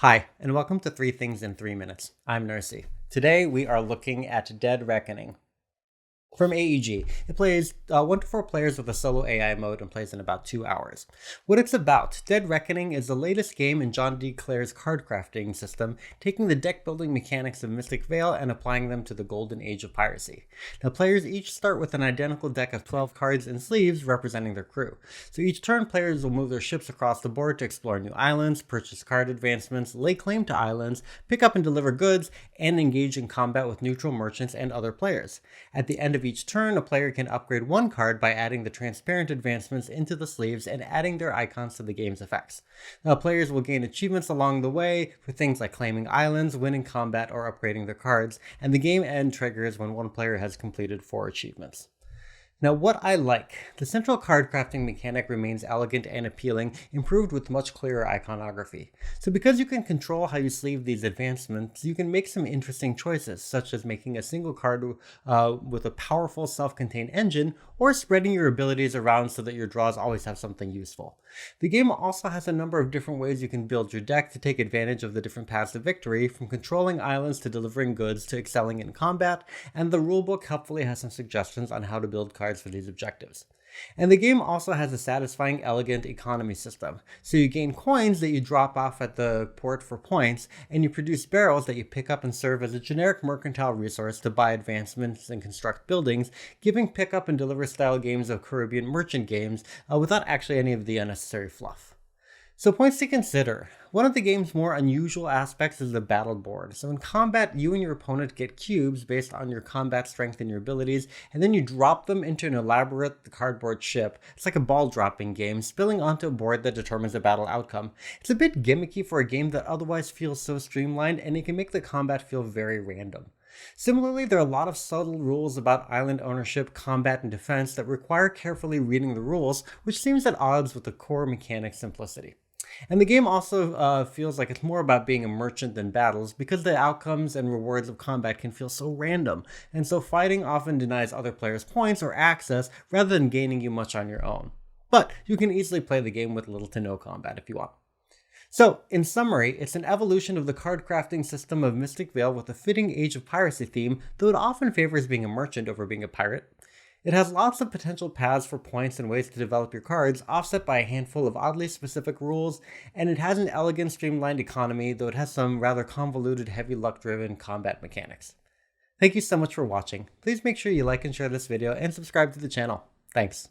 Hi, and welcome to 3 Things in 3 Minutes. I'm Nersi. Today we are looking at Dead Reckoning. From AEG, it plays 1 to 4 players with a solo AI mode and plays in about 2 hours. What it's about, Dead Reckoning is the latest game in John D. Clare's card crafting system, taking the deck building mechanics of Mystic Vale and applying them to the golden age of piracy. Now players each start with an identical deck of 12 cards and sleeves representing their crew. So each turn players will move their ships across the board to explore new islands, purchase card advancements, lay claim to islands, pick up and deliver goods, and engage in combat with neutral merchants and other players. At the end of each turn, a player can upgrade one card by adding the transparent advancements into the sleeves and adding their icons to the game's effects. Now, players will gain achievements along the way for things like claiming islands, winning combat, or upgrading their cards, and the game end triggers when one player has completed 4 achievements. Now, what I like, the central card crafting mechanic remains elegant and appealing, improved with much clearer iconography. So because you can control how you sleeve these advancements, you can make some interesting choices, such as making a single card with a powerful self-contained engine, or spreading your abilities around so that your draws always have something useful. The game also has a number of different ways you can build your deck to take advantage of the different paths to victory, from controlling islands to delivering goods to excelling in combat, and the rulebook helpfully has some suggestions on how to build cards for these objectives. And the game also has a satisfying, elegant economy system. So you gain coins that you drop off at the port for points, and you produce barrels that you pick up and serve as a generic mercantile resource to buy advancements and construct buildings, giving pick up and deliver style games of Caribbean merchant games without actually any of the unnecessary fluff. So points to consider. One of the game's more unusual aspects is the battle board. So in combat, you and your opponent get cubes based on your combat strength and your abilities, and then you drop them into an elaborate cardboard ship. It's like a ball dropping game, spilling onto a board that determines the battle outcome. It's a bit gimmicky for a game that otherwise feels so streamlined, and it can make the combat feel very random. Similarly, there are a lot of subtle rules about island ownership, combat, and defense that require carefully reading the rules, which seems at odds with the core mechanic simplicity. And the game also feels like it's more about being a merchant than battles, because the outcomes and rewards of combat can feel so random, and so fighting often denies other players points or access rather than gaining you much on your own. But you can easily play the game with little to no combat if you want. So, in summary, it's an evolution of the card crafting system of Mystic Vale with a fitting Age of Piracy theme, though it often favors being a merchant over being a pirate. It has lots of potential paths for points and ways to develop your cards, offset by a handful of oddly specific rules, and it has an elegant, streamlined economy, though it has some rather convoluted, heavy luck-driven combat mechanics. Thank you so much for watching. Please make sure you like and share this video and subscribe to the channel. Thanks.